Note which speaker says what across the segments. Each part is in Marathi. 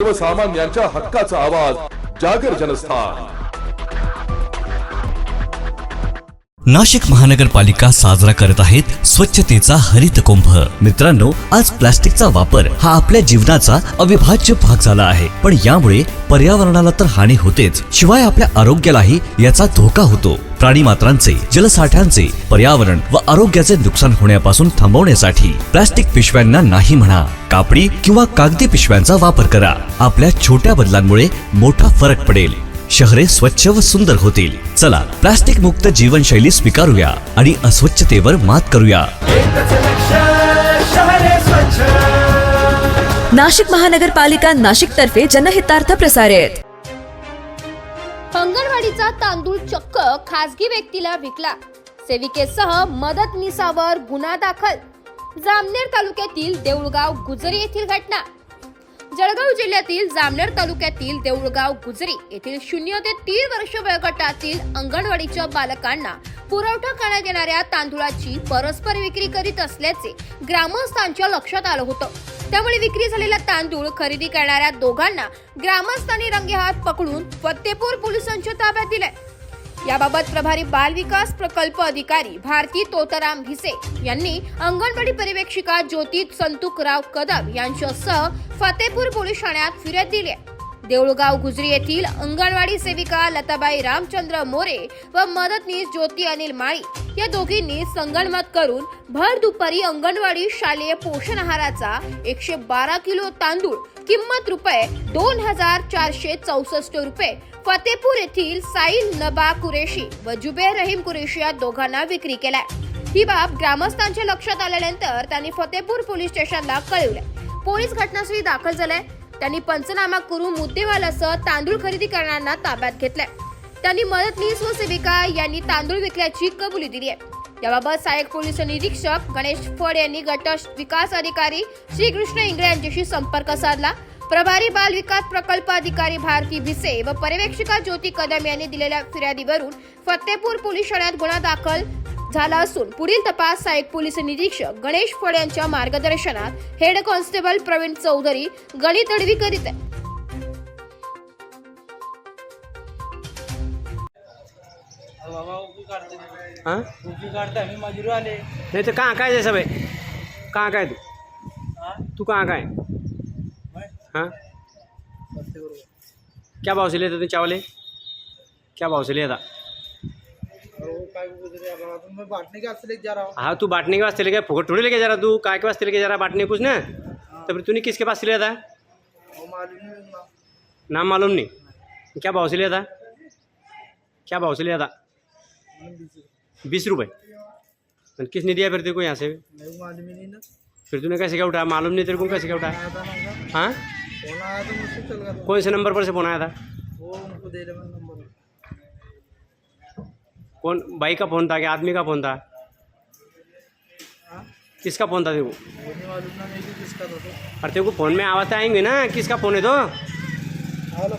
Speaker 1: सर्वसामान्यांच्या हक्काचा आवाज जागर जनस्थान।
Speaker 2: नाशिक महानगरपालिका साजरा करत आहेत स्वच्छतेचा हरित कुंभ। मित्रांनो, आज प्लास्टिकचा वापर हा आपल्या जीवनाचा अविभाज्य भाग झाला आहे, पण यामुळे पर्यावरणाला तर हानी होतेच, शिवाय आपल्या आरोग्यालाही याचा धोका होतो। प्राणी मात्रांचे, जलसाठ्यांचे, पर्यावरण व आरोग्याचे नुकसान होण्यापासून थांबवण्यासाठी प्लास्टिक पिशव्यांना नाही म्हणा, कापडी किंवा कागदी पिशव्यांचा वापर करा। आपल्या छोट्या बदलांमुळे मोठा फरक पडेल, शहरे स्वच्छ व सुंदर होतील। चला, प्लास्टिक मुक्त जीवनशैली स्वीकारूया आणि अस्वच्छतेवर मात करूया।
Speaker 3: नाशिक महानगरपालिका नाशिक तर्फे जनहितार्थ प्रसारित।
Speaker 4: अंगणवाडीचा तांदूळ चक्क खासगी व्यक्तीला विकला, सेविकेसह मदतनीसावर गुन्हा दाखल। जामनेर तालुक्यातील देऊळगाव गुजरी येथील घटना। जळगाव जिल्ह्यातील जामनेर तालुक्यातील देऊळगाव गुजरी येथील 0 ते 3 वर्ष वयोगटातील अंगणवाडीच्या बालकांना पुरवठा करण्यात येणाऱ्या तांदूळाची परस्पर विक्री करीत असल्याचे ग्रामस्थांच्या लक्षात आलं होतं। त्यामुळे विक्री झालेला तांदूळ खरेदी करणाऱ्या दोघांना ग्रामस्थांनी रंगेहात पकडून फतेपूर पोलिसांच्या ताब्यात दिले। याबाबत प्रभारी बाल विकास प्रकल्प अधिकारी भारती तोतराम भिसे यांनी अंगणवाडी पर्यवेक्षिका ज्योती संतुकराव कदम यांच्यासह फतेपूर पोलीस ठाण्यात फिर्याद दिली। देऊळगाव गुजरी येथील अंगणवाडी सेविका लताबाई रामचंद्र मोरे व मदतनीस ज्योती अनिल माळी या दोघींनी संगनमत करून भर दुपारी अंगणवाडी शालेय पोषण आहाराचा 112 किलो तांदूळ किंमत रुपये 2464 रुपये फतेपूर येथील साईल नबा कुरेशी व जुबेर रहीम कुरेशी या दोघांना विक्री केलाय। ही बाब ग्रामस्थांच्या लक्षात आल्यानंतर त्यांनी फतेपूर पोलीस स्टेशनला कळवले। पोलीस घटनास्थळी दाखल झाले। त्यांनी पंचनामा करून मुद्देमालासह तांदूळ खरेदी करणाऱ्यांना ताब्यात घेतले। त्यांनी मदतनीस व सेविका यांनी तांदूळ विकल्याची कबुली दिली आहे। याबाबत सहाय्यक पोलीस निरीक्षक गणेश फड यांनी गट विकास अधिकारी श्रीकृष्ण इंगळे यांच्याशी संपर्क साधला। प्रभारी बाल विकास प्रकल्प अधिकारी भारती भिसे व पर्यवेक्षिका ज्योती कदम यांनी दिलेल्या फिर्यादीवरून फतेपूर पोलीस ठाण्यात गुन्हा दाखल झाला असून पुढील तपास सहाय्यक पोलीस निरीक्षक गणेश फड यांच्या मार्गदर्शनात हेड कॉन्स्टेबल प्रवीण चौधरी गणी तडवी करीत आहे।
Speaker 5: हाँ नहीं तो कहाँ का है जैसा भाई, कहाँ का है तू कहाँ का है? हाँ क्या भाव से लेते थे चावल है? क्या भाव से लिया था?
Speaker 6: मैं बांटने के वास्ते लेके जा रहा हूँ।
Speaker 5: हाँ, तू बांटने के वास्ते लेके फोकट थोड़ी लेके जा रहा, तू काय के वास्ते लेके जा रहा बांटने कुछ ना। तो फिर तूने किसके पास से लिया था?
Speaker 6: वो मालूम नहीं ना।
Speaker 5: नाम मालूम नहीं। क्या भाव से लिया था? क्या भाव से लिया था? 20 रुपये। किसने दिया फिर तेरे को यहाँ से?
Speaker 6: मेरे को मालूम ही नहीं ना।
Speaker 5: फिर तूने कैसे क्या उठाया? मालूम नहीं तेरे को कैसे क्या उठाया?
Speaker 6: आया था ना,
Speaker 5: हाँ,
Speaker 6: फोन आया तो मुझसे चल गया था।
Speaker 5: कौन से नंबर पर से फोन आया था?
Speaker 6: वो उनको दे रहे नंबर।
Speaker 5: कौन, बाई का फ़ोन था क्या आदमी का फ़ोन था?
Speaker 6: हाँ,
Speaker 5: किसका फ़ोन था तेरे को?
Speaker 6: वो नहीं मालूम ना मेरे को किसका था तो।
Speaker 5: और तेरे को फ़ोन में आवाज़ आएंगे ना किसका फ़ोन है तो?
Speaker 6: हेलो,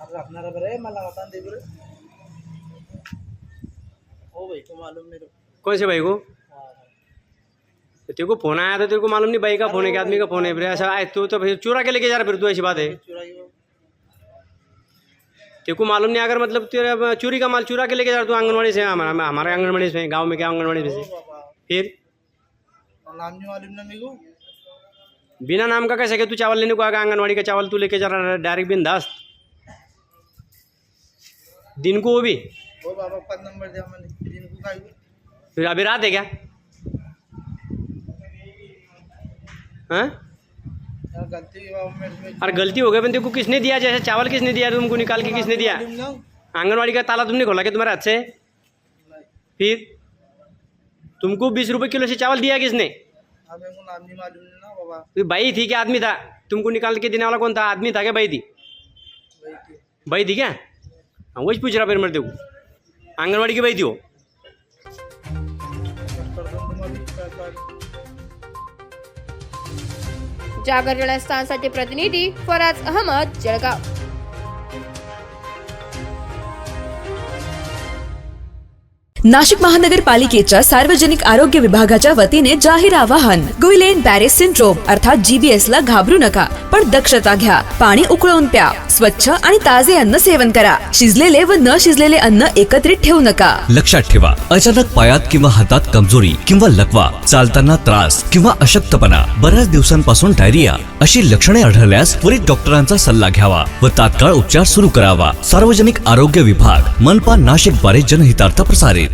Speaker 6: आप रखना रबर है मला बता दे बोले। ओ भाई को मालूम मेरे को।
Speaker 5: कौन से भाई को? तो तेरे को फ़ोन आया था, तेरे को मालूम नहीं भाई का फ़ोन है कि आदमी का फ़ोन है? फिर ऐसा आए तू तो फिर चुरा के लेके जा रहा, फिर तू ऐसी बात है?
Speaker 6: चुराई वो।
Speaker 5: तेरे को मालूम नहीं अगर मतलब तेरा चोरी का माल चुरा के लेके जा रहा तू आंगनवाड़ी से, हमारे आंगनवाड़ी से, गाँव में क्या आंगनवाड़ी में से?
Speaker 6: बाबा,
Speaker 5: फिर
Speaker 6: नाम नहीं मालूम ना मेरे को।
Speaker 5: बिना नाम का कैसे कि तू चावल लेने को आएगा? आंगनवाड़ी का चावल तू लेके जा रहा डायरेक्ट बिंदास दिन को, वो भी
Speaker 6: वो बाबा 5 नंबर दिया मैंने दिन को का।
Speaker 5: फिर अभी रात है क्या? हाँ,
Speaker 6: गलती हुई बाबा मेरे में।
Speaker 5: अरे गलती हो गई, पर तेरे को किसने दिया? जैसे चावल किसने दिया तुमको निकाल के? किसने दिया?
Speaker 6: मालूम ना।
Speaker 5: आंगनवाड़ी का ताला तुमने खोला क्या तुम्हारे हाथ से? फिर तुमको 20 रुपये किलो से चावल दिया किसने?
Speaker 6: हाँ, मेरे को नाम नहीं मालूम ना बाबा।
Speaker 5: तो भाई थी क्या आदमी था? तुमको निकाल के देने वाला कौन था? आदमी था क्या भाई थी?
Speaker 6: वही थी।
Speaker 5: भाई थी क्या? हाँ, वही पूछ रहा फिर मेरे को, आंगनवाड़ी की भाई थी वो?
Speaker 6: कर दो तुम्हारी सरकार।
Speaker 4: जागर जनस्थानसाठी प्रतिनिधी फराज अहमद, जळगाव।
Speaker 3: नाशिक महानगरपालिकेच्या सार्वजनिक आरोग्य विभागाच्या वतीने जाहीर आवाहन. गुइलेन बॅरे सिंड्रोम अर्थात GBS ला घाबरू नका, पण दक्षता घ्या. पाणी उकळून प्या. स्वच्छ आणि ताजे अन्न सेवन करा. शिजलेले व न शिजलेले अन्न एकत्रित ठेवू नका.
Speaker 2: लक्षात ठेवा, अचानक पायात किंवा हातात कमजोरी किंवा लकवा, चालताना त्रास किंवा अशक्तपणा, बऱ्याच दिवसांपासून डायरिया अशी लक्षणे आढळल्यास त्वरित डॉक्टरांचा सल्ला घ्यावा व तात्काळ उपचार सुरू करावा. सार्वजनिक आरोग्य विभाग, मनपा नाशिक द्वारे जनहितार्थ प्रसारित.